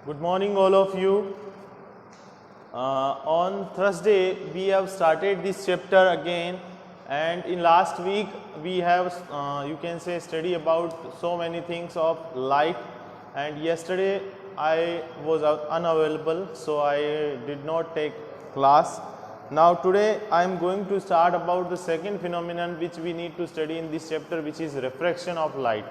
Good morning, all of you. On Thursday, we have started this chapter again, and in last week we have, you can say, study about so many things of light. And yesterday I was unavailable, so I did not take class. Now today I am going to start about the second phenomenon which we need to study in this chapter, which is refraction of light.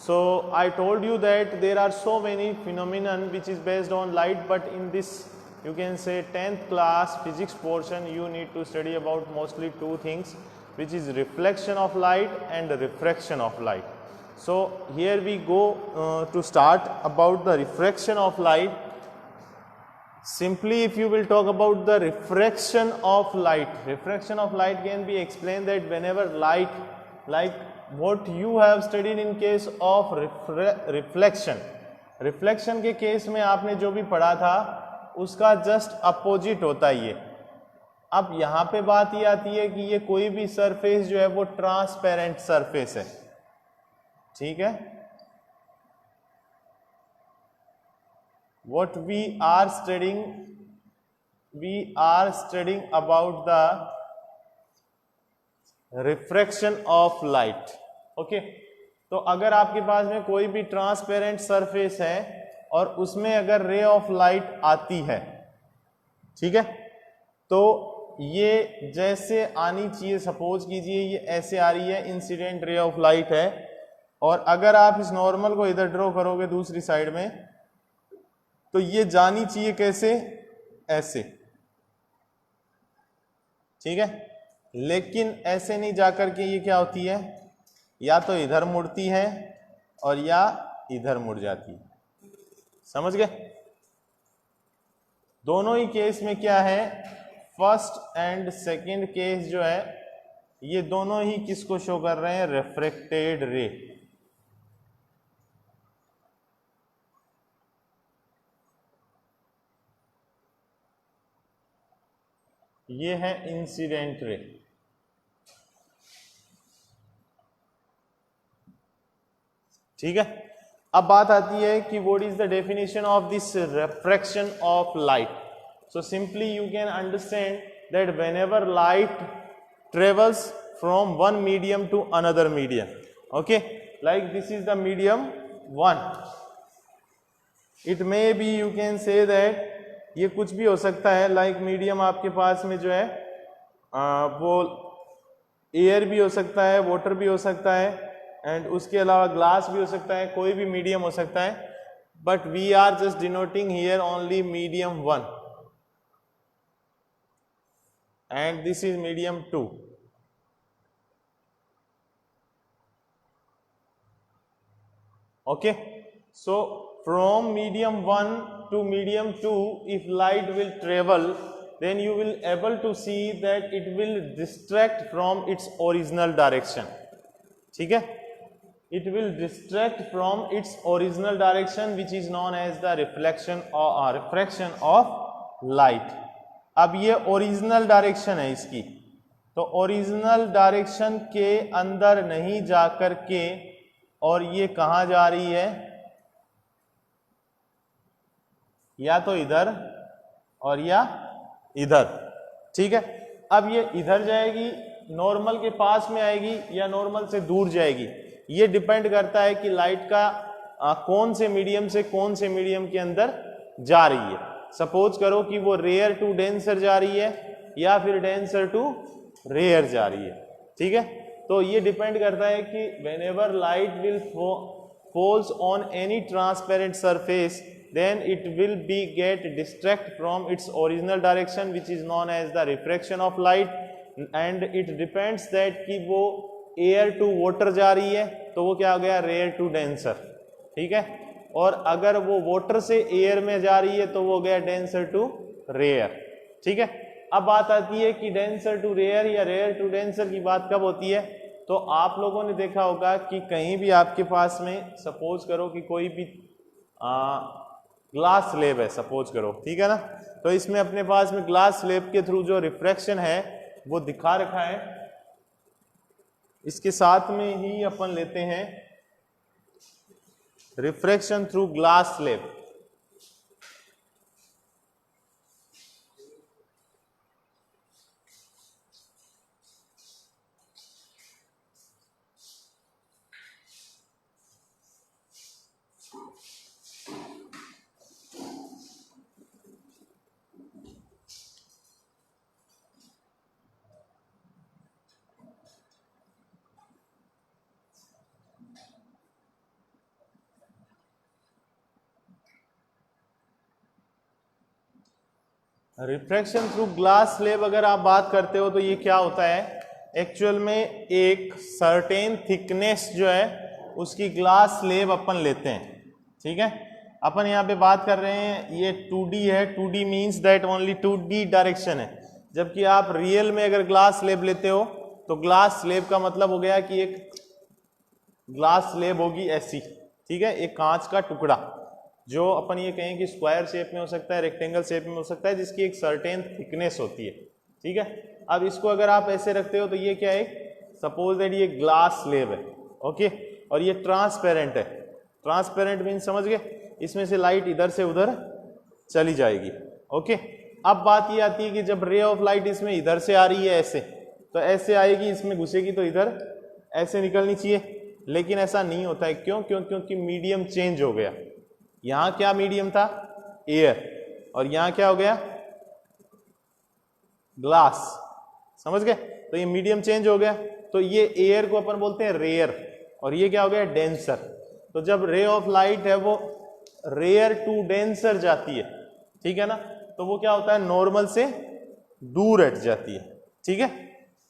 So I told you that there are so many phenomenon which is based on light, but in this, you can say, 10th class physics portion, you need to study about mostly two things, which is reflection of light and refraction of light. So here we go to start about the refraction of light. Simply, if you will talk about the refraction of light can be explained that whenever light, like what you have studied in case of reflection के case में आपने जो भी पढ़ा था उसका just opposite होता है ये। अब यहाँ पे बात ये आती है कि ये कोई भी सरफेस जो है वो ट्रांसपेरेंट सरफेस है, ठीक है। What we are studying about the refraction of light, okay. तो अगर आपके पास में कोई भी ट्रांसपेरेंट सरफेस है और उसमें अगर रे ऑफ लाइट आती है, ठीक है, तो ये जैसे आनी चाहिए, सपोज कीजिए ये ऐसे आ रही है, इंसिडेंट रे ऑफ लाइट है, और अगर आप इस नॉर्मल को इधर ड्रॉ करोगे दूसरी साइड में, तो ये जानी चाहिए कैसे, ऐसे, ठीक है। लेकिन ऐसे नहीं जाकर के ये क्या होती है, या तो इधर मुड़ती है और या इधर मुड़ जाती है, समझ गए। दोनों ही केस में क्या है, फर्स्ट एंड सेकंड केस जो है ये दोनों ही किसको शो कर रहे हैं, रिफ्रैक्टेड रे। ये है इंसिडेंट रे, ठीक है। अब बात आती है कि what is the definition of this refraction of light. So simply you can understand that whenever light travels from one medium to another medium, okay, like this is the medium one, it may be, you can say that ये कुछ भी हो सकता है, like medium आपके पास में जो है वो एयर भी हो सकता है, वाटर भी हो सकता है, एंड उसके अलावा ग्लास भी हो सकता है, कोई भी मीडियम हो सकता है, but we are just denoting here only medium one and this is medium two, okay. So from medium 1 to medium 2, if light will travel, then you will able to see that it will distract from its original direction, ठीक है। It will distract from its original direction, which is known as the reflection or refraction of light. अब ये original direction है इसकी, तो original direction के अंदर नहीं जाकर के और ये कहाँ जा रही है, या तो इधर और या इधर, ठीक है। अब ये इधर जाएगी, नॉर्मल के पास में आएगी या नॉर्मल से दूर जाएगी, ये डिपेंड करता है कि लाइट का कौन से मीडियम से कौन से मीडियम के अंदर जा रही है। सपोज करो कि वो रेयर टू डेंसर जा रही है या फिर डेंसर टू रेयर जा रही है, ठीक है। तो ये डिपेंड करता है कि whenever light will falls on any transparent surface, then it will be get distract from its original direction, which is known as the refraction of light, and it depends that कि वो air to water जा रही है तो वो क्या हो गया, rare to denser, ठीक है। और अगर वो water से air में जा रही है तो वो गया denser to rare, ठीक है। अब बात आती है कि denser to rare या rare to denser की बात कब होती है, तो आप लोगों ने देखा होगा कि कहीं भी आपके पास में, सपोज करो कि कोई भी ग्लास स्लेब है, सपोज करो, ठीक है ना, तो इसमें अपने पास में ग्लास स्लेब के थ्रू जो रिफ्रैक्शन है वो दिखा रखा है। इसके साथ में ही अपन लेते हैं refraction through glass slab, refraction through glass slab अगर आप बात करते हो तो ये क्या होता है, एक्चुअल में एक सर्टेन थिकनेस जो है उसकी ग्लास स्लेब अपन लेते हैं, ठीक है। अपन यहाँ पे बात कर रहे हैं ये 2D है, 2D means that only 2D direction है, जबकि आप रियल में अगर ग्लास स्लेब लेते हो तो ग्लास स्लेब का मतलब हो गया कि एक ग्लास स्लेब होगी ऐसी, ठीक है, एक कांच का टुकड़ा जो अपन ये कहें कि स्क्वायर शेप में हो सकता है, रेक्टेंगल शेप में हो सकता है, जिसकी एक सर्टेन थिकनेस होती है, ठीक है। अब इसको अगर आप ऐसे रखते हो तो ये क्या है, सपोज दैट ये ग्लास स्लेब है, ओके, और ये ट्रांसपेरेंट है। ट्रांसपेरेंट मीन समझ गए, इसमें से लाइट इधर से उधर चली जाएगी, ओके। अब बात ये आती है कि जब रे ऑफ लाइट इसमें इधर से आ रही है ऐसे, तो ऐसे आएगी, इसमें घुसेगी तो इधर ऐसे निकलनी चाहिए, लेकिन ऐसा नहीं होता है। क्यों? क्योंकि मीडियम चेंज हो गया। यहां क्या मीडियम था, एयर, और यहां क्या हो गया, ग्लास, समझ गए। तो ये मीडियम चेंज हो गया, तो ये एयर को अपन बोलते हैं रेयर, और ये क्या हो गया, डेंसर। तो जब रे ऑफ लाइट है वो रेयर टू डेंसर जाती है, ठीक है ना, तो वो क्या होता है, नॉर्मल से दूर हट जाती है, ठीक है।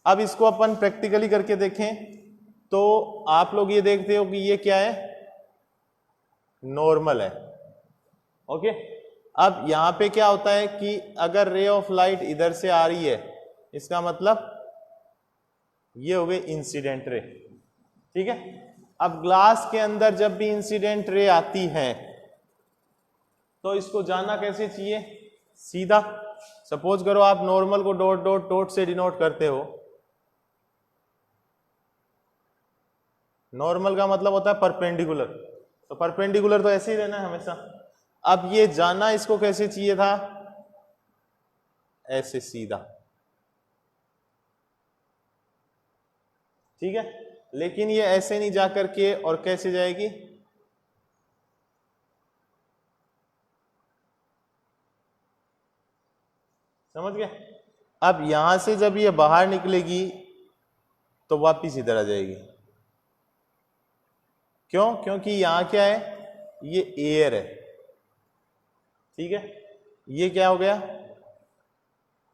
अब इसको अपन प्रैक्टिकली करके देखें तो आप लोग ये देखते हो कि ये क्या है, नॉर्मल है, ओके। अब यहां पे क्या होता है कि अगर रे ऑफ लाइट इधर से आ रही है, इसका मतलब ये हो गई इंसिडेंट रे, ठीक है। अब ग्लास के अंदर जब भी इंसिडेंट रे आती है तो इसको जानना कैसे चाहिए, सीधा। सपोज करो आप normal co dot dot dot से डिनोट करते हो, नॉर्मल का मतलब होता है परपेंडिकुलर, तो परपेंडिकुलर तो ऐसे ही रहना है हमेशा। अब ये जाना इसको कैसे चाहिए था, ऐसे सीधा, ठीक है, लेकिन ये ऐसे नहीं जाकर के, और कैसे जाएगी, समझ गए। अब यहां से जब ये बाहर निकलेगी तो वापिस इधर आ जाएगी। क्यों? क्योंकि यहां क्या है, ये एयर है, ठीक है, ये क्या हो गया,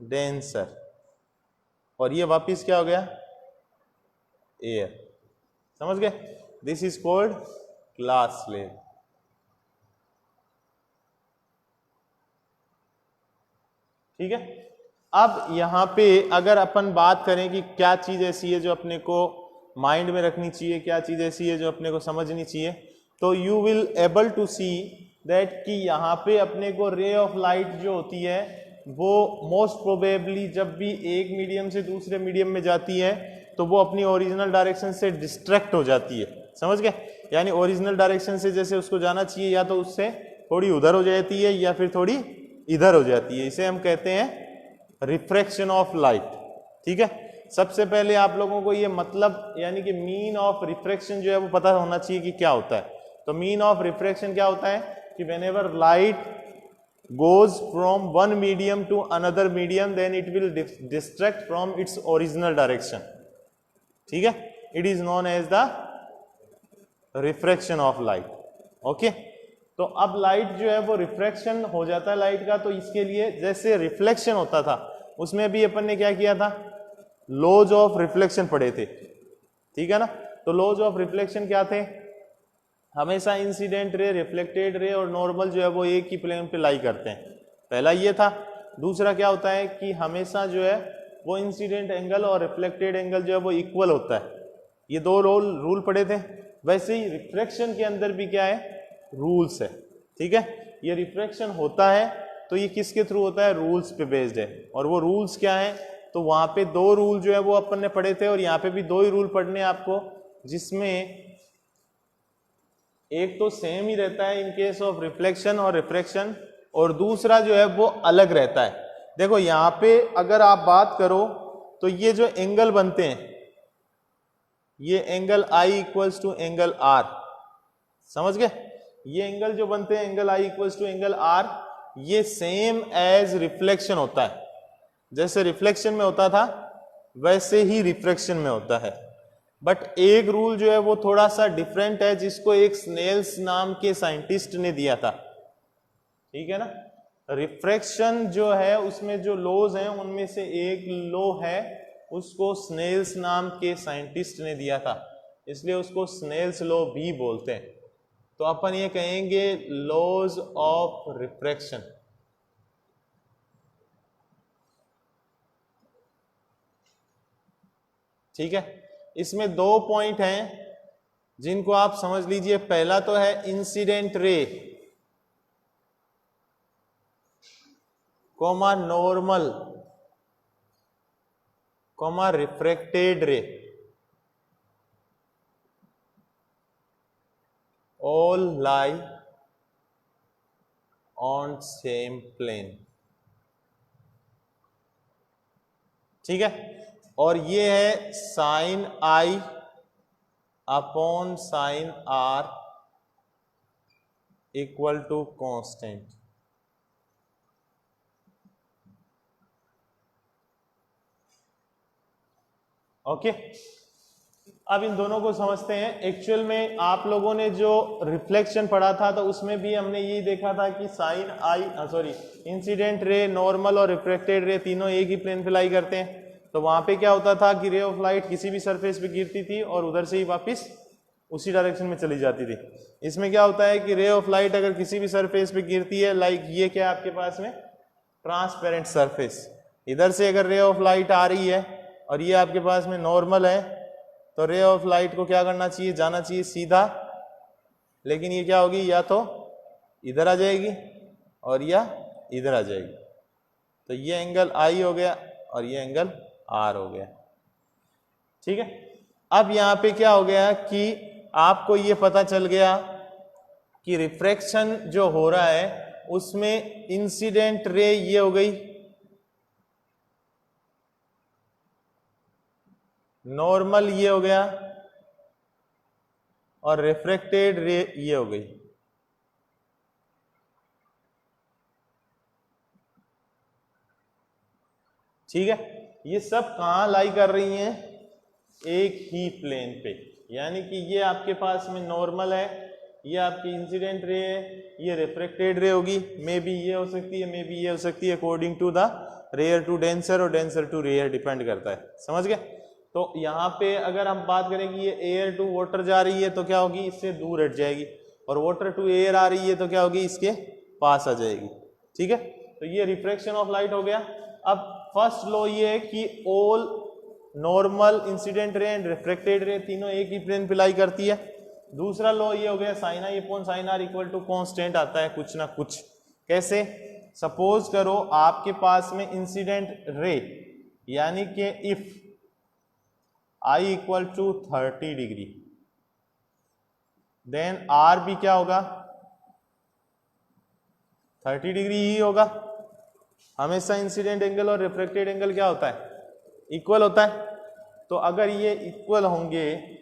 डेंसर, और ये वापिस क्या हो गया, एयर, समझ गए। This is called glass slab, ठीक है। अब यहां पे अगर अपन बात करें कि क्या चीज ऐसी है जो अपने को माइंड में रखनी चाहिए, क्या चीज ऐसी है जो अपने को समझनी चाहिए, तो you will able to see that कि यहाँ पे अपने को रे ऑफ लाइट जो होती है वो मोस्ट प्रोबेबली जब भी एक मीडियम से दूसरे मीडियम में जाती है तो वो अपनी ओरिजिनल डायरेक्शन से डिस्ट्रैक्ट हो जाती है, समझ गए। यानी ओरिजिनल डायरेक्शन से जैसे उसको जाना चाहिए, या तो उससे थोड़ी उधर हो जाती है या फिर थोड़ी इधर हो जाती है। इसे हम कहते हैं रिफ्रैक्शन ऑफ लाइट, ठीक है। सबसे पहले आप लोगों को ये मतलब यानी कि मीन ऑफ रिफ्रैक्शन जो है वो पता होना चाहिए कि क्या होता है। तो मीन ऑफ रिफ्रैक्शन क्या होता है कि whenever light goes from one medium to another medium then it will distract from its original direction, ठीक है। it is known as the refraction of light, okay. तो अब लाइट जो है वो रिफ्रैक्शन हो जाता है लाइट का, तो इसके लिए जैसे रिफ्लेक्शन होता था उसमें भी अपन ने क्या किया था, लॉज ऑफ रिफ्लेक्शन पढ़े थे, ठीक है ना। तो लॉज ऑफ रिफ्लेक्शन क्या थे, हमेशा इंसिडेंट रे, रिफ्लेक्टेड रे और नॉर्मल जो है वो एक ही प्लेन पे लाई करते हैं, पहला ये था। दूसरा क्या होता है कि हमेशा जो है वो इंसिडेंट एंगल और रिफ्लेक्टेड एंगल जो है वो इक्वल होता है। ये दो रूल पढ़े थे। वैसे ही रिफ्रैक्शन के अंदर भी क्या है, रूल्स है, ठीक है। ये रिफ्रैक्शन होता है तो ये किसके थ्रू होता है, रूल्स पे बेस्ड है। और वो रूल्स क्या है, तो वहां पे दो रूल जो है वो अपन ने पढ़े थे और यहाँ पे भी दो ही रूल पढ़ने हैं आपको, जिसमें एक तो सेम ही रहता है इन केस ऑफ रिफ्लेक्शन और रिफ्रैक्शन, और दूसरा जो है वो अलग रहता है। देखो यहां पे अगर आप बात करो तो ये जो एंगल बनते हैं, ये angle I equals to angle R, समझ गए। ये एंगल जो बनते हैं angle I equals to angle R, ये सेम एज रिफ्लेक्शन होता है। जैसे रिफ्लेक्शन में होता था वैसे ही रिफ्रैक्शन में होता है, बट एक रूल जो है वो थोड़ा सा डिफरेंट है, जिसको एक स्नेल्स नाम के साइंटिस्ट ने दिया था, ठीक है ना। रिफ्रैक्शन जो है उसमें जो लॉज हैं उनमें से एक लॉ है, उसको स्नेल्स नाम के साइंटिस्ट ने दिया था, इसलिए उसको स्नेल्स लॉ भी बोलते हैं। तो अपन ये कहेंगे लॉज ऑफ रिफ्रैक्शन। ठीक है, इसमें दो पॉइंट हैं जिनको आप समझ लीजिए। पहला तो है incident ray comma normal comma refracted ray, all lie on same plane. ठीक है, और ये है sine I upon sine R equal to constant. Okay, अब इन दोनों को समझते हैं। एक्चुअल में आप लोगों ने जो रिफ्लेक्शन पढ़ा था तो उसमें भी हमने यही देखा था कि साइन आई इंसिडेंट रे, नॉर्मल और रिफ्लेक्टेड रे तीनों एक ही प्लेन पे लाई करते हैं। तो वहां पे क्या होता था कि रे ऑफ लाइट किसी भी सरफेस पे गिरती थी और उधर से ही वापस उसी डायरेक्शन में चली जाती थी। इसमें क्या होता है कि रे ऑफ लाइट अगर किसी भी सरफेस पे गिरती है, लाइक ये क्या है आपके पास में ट्रांसपेरेंट सरफेस, इधर से अगर रे ऑफ लाइट आ रही है और ये आपके पास में नॉर्मल है, तो रे ऑफ लाइट को क्या करना चाहिए, जाना चाहिए सीधा, लेकिन ये क्या होगी, या तो इधर आ जाएगी और या इधर आ जाएगी। तो ये एंगल आई हो गया और ये एंगल आर हो गया। ठीक है, अब यहां पे क्या हो गया कि आपको ये पता चल गया कि रिफ्रैक्शन जो हो रहा है उसमें इंसिडेंट रे ये हो गई, नॉर्मल ये हो गया और रिफ्रैक्टेड रे ये हो गई। ठीक है, ये सब कहां लाई कर रही हैं, एक ही प्लेन पे, यानी कि ये आपके पास में नॉर्मल है, ये आपकी इंसिडेंट रे है, ये रिफ्रैक्टेड रे होगी, मे बी ये हो सकती है, मे बी ये हो सकती है, according to the rare to denser और डेंसर टू रेयर डिपेंड करता है। समझ गए? तो यहाँ पे अगर हम बात करें कि ये एयर टू वाटर जा रही है तो क्या होगी, इससे दूर हट जाएगी, और वाटर टू एयर आ रही है तो क्या होगी, इसके पास आ जाएगी। ठीक है, तो ये रिफ्रैक्शन ऑफ लाइट हो गया। अब फर्स्ट लॉ ये है कि all normal, incident ray and refracted रे तीनों एक ही प्लेन पे लाई करती है। दूसरा लॉ ये हो गया sine I upon sine R equal to constant आता है कुछ ना कुछ। कैसे? सपोज करो आपके पास में इंसिडेंट रे, यानी कि if I equal to 30 degree, then R भी क्या होगा, 30 डिग्री ही होगा। हमेशा इंसिडेंट एंगल और रिफ्रैक्टेड एंगल क्या होता है, इक्वल होता है। तो अगर ये इक्वल होंगे,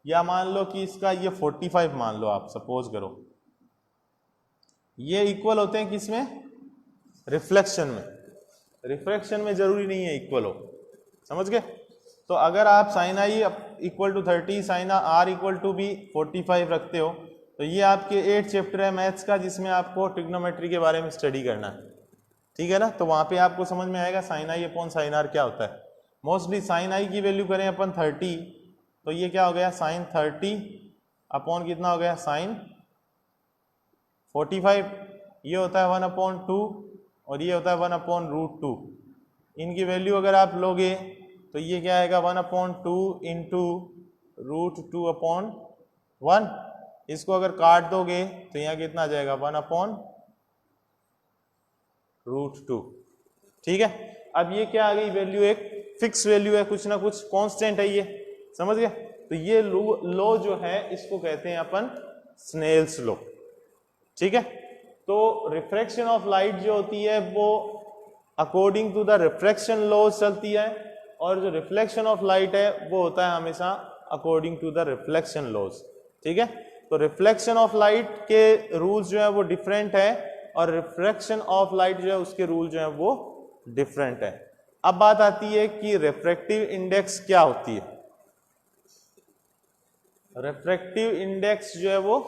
या मान लो कि इसका ये 45 मान लो, आप सपोज करो ये इक्वल होते हैं किसमें, रिफ्लेक्शन में। रिफ्रैक्शन में जरूरी नहीं है इक्वल हो, समझ गए? तो अगर आप sine I equal to 30, sine R equal to भी 45 रखते हो, तो ये आपके 8 चैप्टर है मैथ्स का जिसमें आपको ट्रिग्नोमेट्री के बारे में स्टडी करना है। ठीक है ना, तो वहां पे आपको समझ में आएगा sine I upon sine R क्या होता है। मोस्टली साइन आई की वैल्यू करें अपन 30, तो ये क्या हो गया, साइन 30 अपॉन कितना हो गया, साइन 45, ये होता है 1/2 और ये होता है 1/√2। इनकी वैल्यू अगर आप लोगे तो ये क्या आएगा, 1/2 इंटू √2/1। इसको अगर काट दोगे तो यहाँ कितना आ जाएगा, 1/√2। ठीक है, अब ये क्या आ गई वैल्यू, एक फिक्स वैल्यू है, कुछ ना कुछ कांस्टेंट है ये, समझ गए? तो ये लॉ जो है इसको कहते हैं अपन स्नेल्स लॉ। ठीक है, तो रिफ्रैक्शन ऑफ लाइट जो होती है वो according to the refraction law चलती है, और जो रिफ्लेक्शन ऑफ लाइट है वो होता है हमेशा according to the reflection laws. ठीक है, तो रिफ्लेक्शन ऑफ लाइट के रूल्स जो है वो डिफरेंट है, और रिफ्रैक्शन ऑफ लाइट जो है उसके रूल जो है वो डिफरेंट है। अब बात आती है कि रिफ्रैक्टिव इंडेक्स क्या होती है। रिफ्रैक्टिव इंडेक्स जो है वो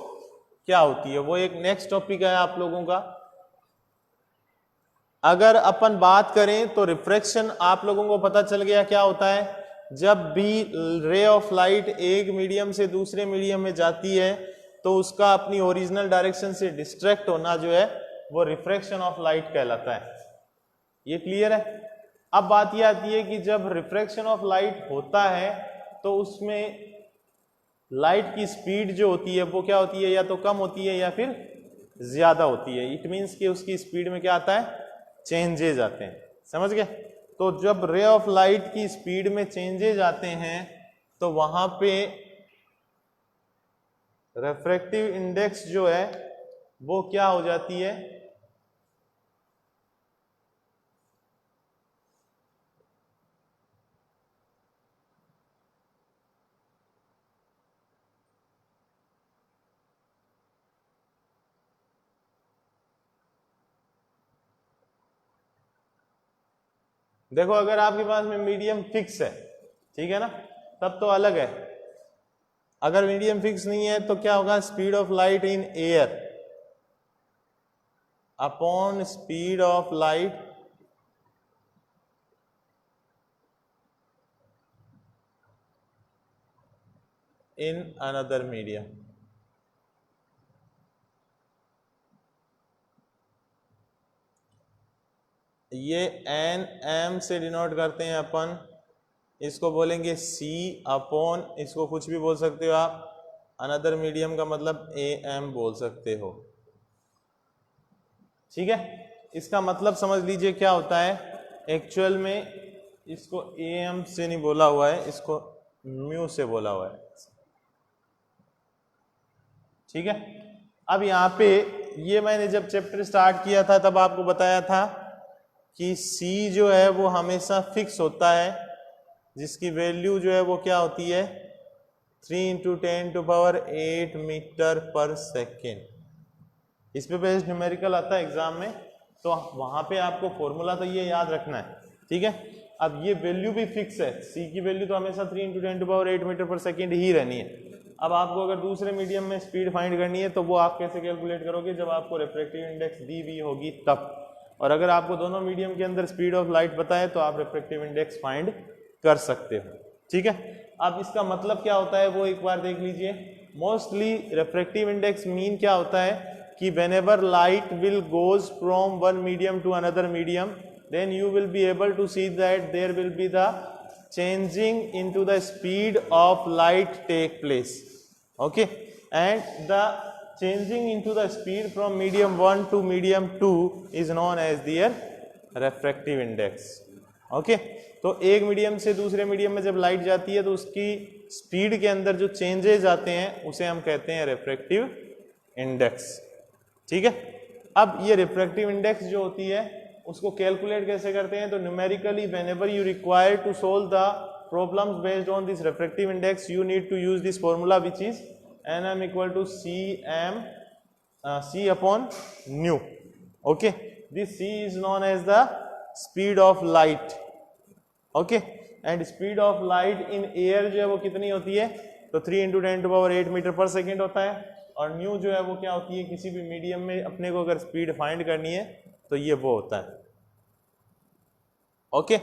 क्या होती है, वो एक नेक्स्ट टॉपिक है आप लोगों का। अगर अपन बात करें तो रिफ्रैक्शन आप लोगों को पता चल गया क्या होता है। जब भी रे ऑफ लाइट एक मीडियम से दूसरे मीडियम में जाती है तो उसका अपनी ओरिजिनल डायरेक्शन से डिस्ट्रैक्ट होना जो है वो रिफ्रैक्शन ऑफ लाइट कहलाता है। ये क्लियर है। अब बात ये आती है कि जब रिफ्रैक्शन ऑफ लाइट होता है तो उसमें लाइट की स्पीड जो होती है वो क्या होती है, या तो कम होती है या फिर ज्यादा होती है। इट मीन्स कि उसकी स्पीड में क्या आता है, चेंजेज आते हैं। समझ गए। तो जब रे ऑफ लाइट की स्पीड में चेंजेज आते हैं तो वहां पे रिफ्रैक्टिव इंडेक्स जो है वो क्या हो जाती है, देखो अगर आपके पास में मीडियम फिक्स है, ठीक है ना, तब तो अलग है। अगर मीडियम फिक्स नहीं है तो क्या होगा, speed of light in air upon speed of light in another medium. ये एन एम से डिनोट करते हैं अपन, इसको बोलेंगे सी अपॉन, इसको कुछ भी बोल सकते हो आप, अनदर मीडियम का मतलब ए एम बोल सकते हो। ठीक है, इसका मतलब समझ लीजिए क्या होता है। एक्चुअल में इसको ए एम से नहीं बोला हुआ है, इसको म्यू से बोला हुआ है। ठीक है। अब यहाँ पे ये मैंने जब चैप्टर स्टार्ट किया था तब आपको बताया था कि C जो है वो हमेशा फिक्स होता है, जिसकी वैल्यू जो है वो क्या होती है, 3 × 10⁸ मीटर पर सेकेंड। इस पे बेस्ड न्यूमेरिकल आता है एग्जाम में, तो वहां पे आपको फॉर्मूला तो ये याद रखना है। ठीक है। अब ये वैल्यू भी फिक्स है, C की वैल्यू तो हमेशा 3 × 10⁸ मीटर पर सेकेंड ही रहनी है। अब आपको अगर दूसरे मीडियम में स्पीड फाइंड करनी है तो वो आप कैसे कैलकुलेट करोगे, जब आपको रिफ्रैक्टिव इंडेक्स दी हुई होगी तब। और अगर आपको दोनों मीडियम के अंदर स्पीड ऑफ लाइट बताए तो आप रिफ्रैक्टिव इंडेक्स फाइंड कर सकते हो। ठीक है। अब इसका मतलब क्या होता है वो एक बार देख लीजिए। मोस्टली रिफ्रैक्टिव इंडेक्स मीन क्या होता है कि whenever light will goes from one medium to another medium, then you will be able to see that there will be the changing into the speed of light take place. Okay, and the changing into the speed from medium 1 to medium 2 is known as their refractive index. Okay, तो एक medium से दूसरे medium में जब light जाती है तो उसकी स्पीड के अंदर जो चेंजेस आते हैं उसे हम कहते हैं रिफ्रैक्टिव इंडेक्स। ठीक है। अब ये रिफ्रैक्टिव इंडेक्स जो होती है उसको कैलकुलेट कैसे करते हैं, तो numerically whenever you require to solve the problems based on this refractive index you need to use this formula which is NM = C upon nu. Okay, this C is known as the speed of light. Okay, and speed of light in air जो है वो कितनी होती है, तो 3 × 10⁸ metre पर second होता है। और न्यू जो है वो क्या होती है, किसी भी मीडियम में अपने को अगर स्पीड फाइंड करनी है तो ये वो होता है। ओके,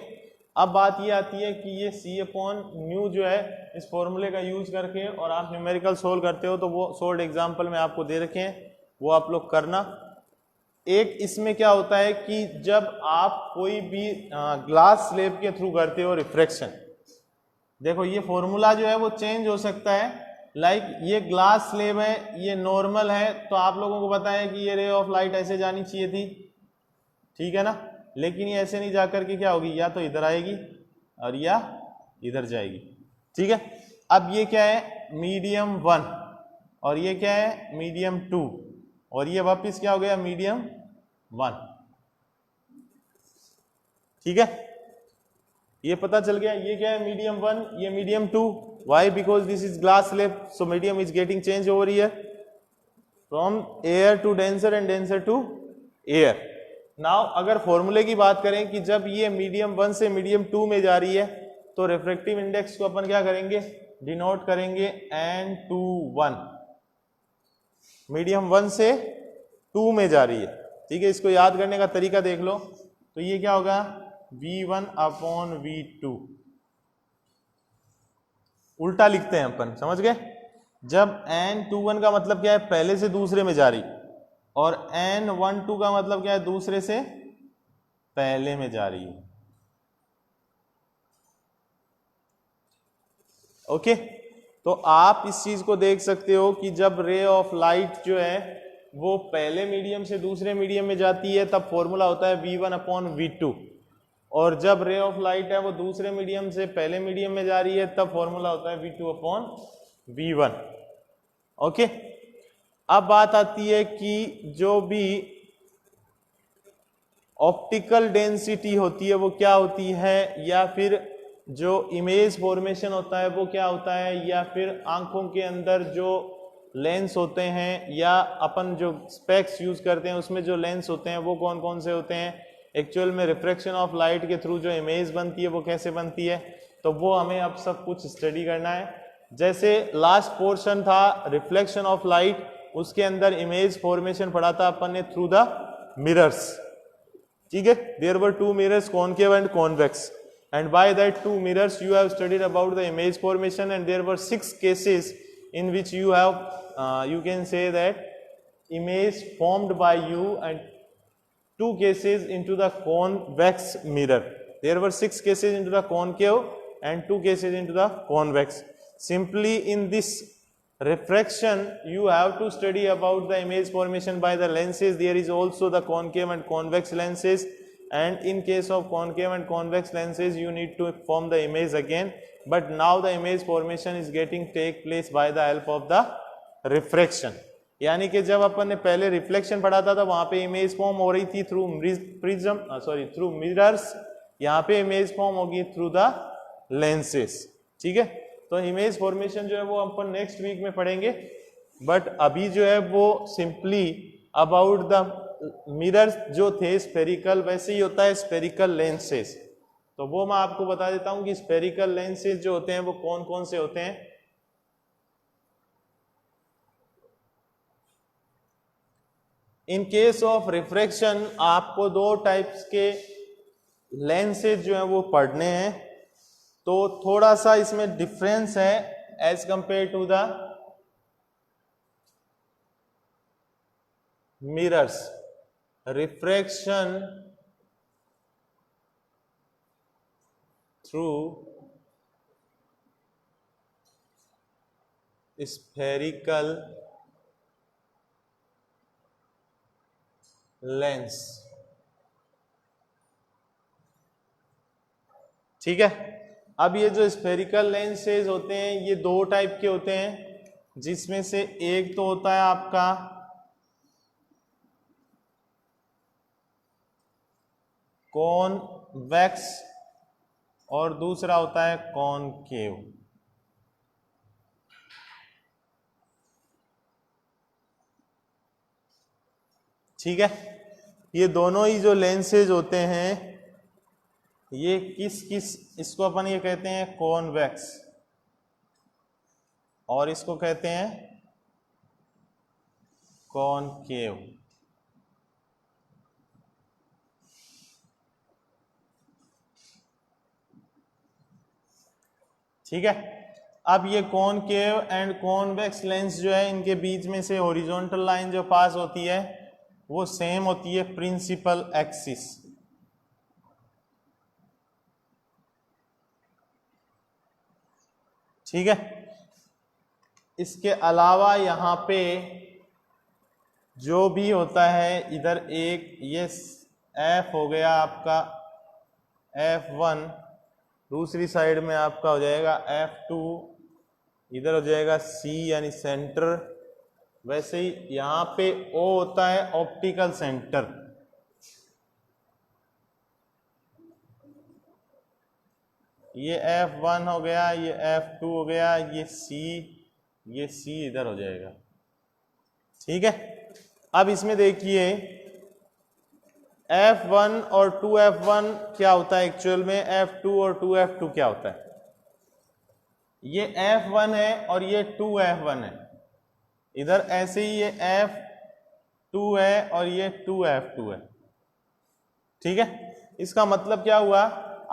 अब बात ये आती है कि ये C/μ जो है इस फॉर्मूले का यूज करके और आप न्यूमेरिकल सोल्व करते हो तो वो सोल्ड एग्जांपल में आपको दे रखे हैं, वो आप लोग करना। एक इसमें क्या होता है कि जब आप कोई भी ग्लास स्लेब के थ्रू करते हो रिफ्रैक्शन, देखो ये फॉर्मूला जो है वो चेंज हो सकता है। लाइक ये ग्लास स्लेब है, ये नॉर्मल है, तो आप लोगों को पता है कि ये रे ऑफ लाइट ऐसे जानी चाहिए थी, ठीक है ना, लेकिन ये ऐसे नहीं जाकर के क्या होगी, या तो इधर आएगी और या इधर जाएगी। ठीक है। अब ये क्या है, मीडियम 1 और ये क्या है, मीडियम 2, और ये वापस क्या हो गया, मीडियम 1। ठीक है, ये पता चल गया। ये क्या है, मीडियम 1, ये medium 2। Why, because this is glass slab, so medium is getting change over here from air to denser and denser to air. Now अगर फॉर्मूले की बात करें कि जब ये मीडियम 1 से मीडियम 2 में जा रही है तो रिफ्रैक्टिव इंडेक्स को अपन क्या करेंगे, डिनोट करेंगे N21। मीडियम 1 से 2 में जा रही है। ठीक है, इसको याद करने का तरीका देख लो, तो ये क्या होगा V1 अपॉन V2, उल्टा लिखते हैं अपन, समझ गए। जब N21 का मतलब क्या है, पहले से दूसरे में जा रही, और N12 का मतलब क्या है, दूसरे से पहले में जा रही है। ओके, तो आप इस चीज को देख सकते हो कि जब रे ऑफ लाइट जो है वो पहले मीडियम से दूसरे मीडियम में जाती है तब फॉर्मूला होता है V1 अपॉन V2, और जब रे ऑफ लाइट है वो दूसरे मीडियम से पहले मीडियम में जा रही है तब फॉर्मूला होता है V2 अपॉन V1। ओके, अब बात आती है कि जो भी ऑप्टिकल डेंसिटी होती है वो क्या होती है, या फिर जो इमेज फॉर्मेशन होता है वो क्या होता है, या फिर आंखों के अंदर जो लेंस होते हैं या अपन जो स्पेक्स यूज करते हैं उसमें जो लेंस होते हैं वो कौन कौन से होते हैं, एक्चुअल में रिफ्रैक्शन ऑफ लाइट के थ्रू जो इमेज बनती है वो कैसे बनती है, तो वो हमें अब सब कुछ स्टडी करना है। जैसे लास्ट पोर्शन था रिफ्लेक्शन ऑफ लाइट, उसके अंदर इमेज फॉर्मेशन पढ़ा था अपन ने थ्रू द मिरर्स। ठीक है, there were 2 mirrors, concave and convex, and by that 2 mirrors you have studied about the image formation, and there were 6 cases in which you have you can say that image formed by you, and 2 cases into the convex mirror. There were 6 cases into the concave and 2 cases into the convex. Simply in this refraction you have to study about the image formation by the lenses. There is also the concave and convex lenses, and in case of concave and convex lenses you need to form the image again, but now the image formation is getting take place by the help of the refraction। यानी कि जब अपन ने पहले reflection पढ़ा था तो वहां पे इमेज फॉर्म हो रही थी थ्रू प्रिज्म, थ्रू मिरर्स, यहाँ पे इमेज फॉर्म होगी थ्रू द लेंसेस। ठीक है, तो इमेज फॉर्मेशन जो है वो अपन नेक्स्ट वीक में पढ़ेंगे, बट अभी जो है वो सिंपली अबाउट द मिरर्स जो थे स्फेरिकल, वैसे ही होता है स्फेरिकल लेंसेस। तो वो मैं आपको बता देता हूं कि स्फेरिकल लेंसेस जो होते हैं वो कौन कौन से होते हैं। इन केस ऑफ रिफ्रैक्शन आपको 2 टाइप्स के लेंसेज जो है वो पढ़ने हैं, तो थोड़ा सा इसमें डिफरेंस है as compare to the mirrors. Refraction through spherical lens. ठीक है, अब ये जो स्फेरिकल लेंसेज होते हैं ये 2 टाइप के होते हैं, जिसमें से एक तो होता है आपका कॉन्वेक्स और दूसरा होता है कॉनकेव। ठीक है, ये दोनों ही जो लेंसेज होते हैं ये इसको अपन ये कहते हैं कॉन्वेक्स और इसको कहते हैं कॉनकेव। ठीक है, अब ये कॉनकेव एंड कॉन्वेक्स लेंस जो है इनके बीच में से हॉरिजॉन्टल लाइन जो पास होती है वो सेम होती है प्रिंसिपल एक्सिस। ठीक है, इसके अलावा यहाँ पे जो भी होता है इधर एक ये F हो गया आपका F1, दूसरी साइड में आपका हो जाएगा F2, इधर हो जाएगा C यानी सेंटर। वैसे ही यहाँ पे O होता है ऑप्टिकल सेंटर। ये F1 हो गया, ये F2 हो गया, ये C इधर हो जाएगा। ठीक है, अब इसमें देखिए F1 और 2F1 क्या होता है एक्चुअल में, F2 और 2F2 क्या होता है। ये F1 है और ये 2F1 है। इधर ऐसे ही ये F2 है और ये 2F2 है, ठीक है। इसका मतलब क्या हुआ,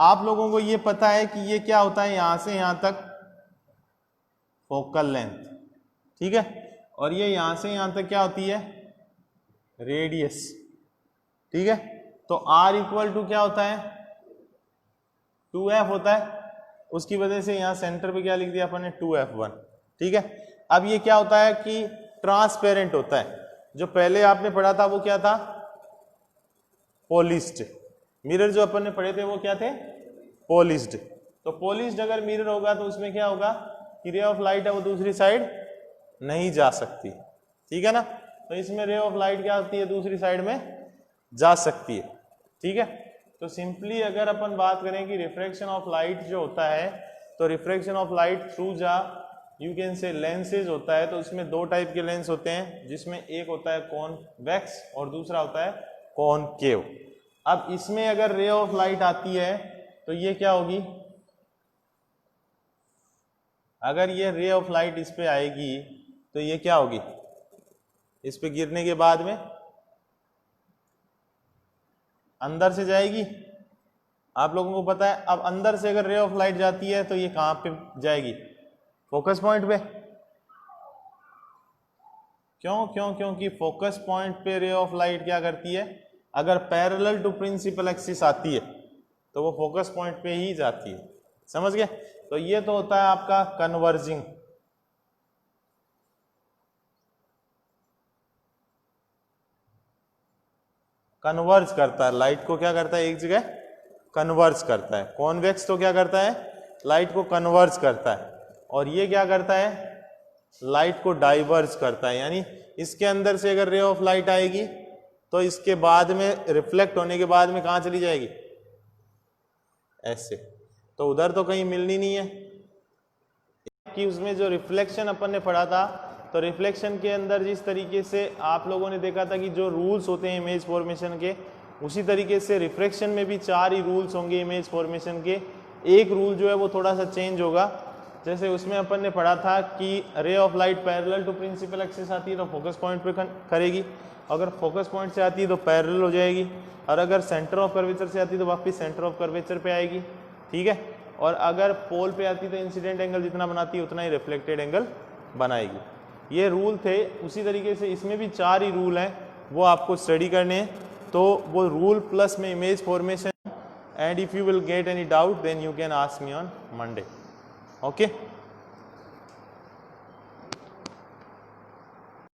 आप लोगों को ये पता है कि ये क्या होता है, यहां से यहां तक फोकल लेंथ, ठीक है, और ये यहां से यहां तक क्या होती है, रेडियस, ठीक है। तो R इक्वल टू क्या होता है, 2F होता है, उसकी वजह से यहां सेंटर पे क्या लिख दिया अपन ने, 2F1, ठीक है। अब ये क्या होता है कि ट्रांसपेरेंट होता है, जो पहले आपने पढ़ा था वो क्या था, पॉलिश्ड। मिरर जो अपन ने पढ़े थे वो क्या थे, पॉलिश्ड। तो पॉलिश्ड अगर मिरर होगा तो उसमें क्या होगा कि रे ऑफ लाइट है वो दूसरी साइड नहीं जा सकती, ठीक है ना। तो इसमें रे ऑफ लाइट क्या होती है, दूसरी साइड में जा सकती है, ठीक है। तो सिंपली अगर अपन बात करें कि रिफ्रैक्शन ऑफ लाइट जो होता है, तो रिफ्रैक्शन ऑफ लाइट थ्रू जा यू कैन से लेंसेज होता है। तो इसमें दो टाइप के लेंस होते हैं, जिसमें एक होता है कॉन्वेक्स और दूसरा होता है कॉनकेव। अब इसमें अगर रे ऑफ लाइट आती है तो ये क्या होगी, अगर ये रे ऑफ लाइट इस पे आएगी तो ये क्या होगी, इस पे गिरने के बाद में अंदर से जाएगी। आप लोगों को पता है, अब अंदर से अगर रे ऑफ लाइट जाती है तो ये कहां पे जाएगी, फोकस पॉइंट पे। क्योंकि फोकस पॉइंट पे रे ऑफ लाइट क्या करती है, अगर पैरेलल टू प्रिंसिपल एक्सिस आती है तो वो फोकस पॉइंट पे ही जाती है, समझ गए। तो ये तो होता है आपका कन्वर्जिंग, कन्वर्ज करता है लाइट को, क्या करता है, एक जगह कन्वर्ज करता है। कॉन्वेक्स तो क्या करता है, लाइट को कन्वर्ज करता है, और ये क्या करता है, लाइट को डाइवर्ज करता है। यानी इसके अंदर से अगर रे ऑफ लाइट आएगी तो इसके बाद में रिफ्लेक्ट होने के बाद में कहां चली जाएगी, ऐसे। तो उधर तो कहीं मिलनी नहीं है कि उसमें जो रिफ्लेक्शन अपन ने पढ़ा था, तो रिफ्लेक्शन के अंदर जिस तरीके से आप लोगों ने देखा था कि जो रूल्स होते हैं इमेज फॉर्मेशन के, उसी तरीके से रिफ्रैक्शन में भी 4 ही रूल्स होंगे इमेज फॉर्मेशन के। एक रूल जो है वो थोड़ा सा चेंज होगा, जैसे उसमें अपन ने पढ़ा था कि ray of light parallel to principal axis आती है तो फोकस पॉइंट पे करेगी, अगर फोकस पॉइंट से आती है तो पैरेलल हो जाएगी, और अगर सेंटर ऑफ कर्वेचर से आती है तो वापस सेंटर ऑफ कर्वेचर पे आएगी, ठीक है। और अगर पोल पे आती है तो इंसिडेंट एंगल जितना बनाती है उतना ही रिफ्लेक्टेड एंगल बनाएगी। ये रूल थे। उसी तरीके से इसमें भी 4 ही रूल हैं, वो आपको स्टडी करने हैं। तो वो रूल प्लस में image formation, and if you will get any doubt then you can ask me on Monday, okay.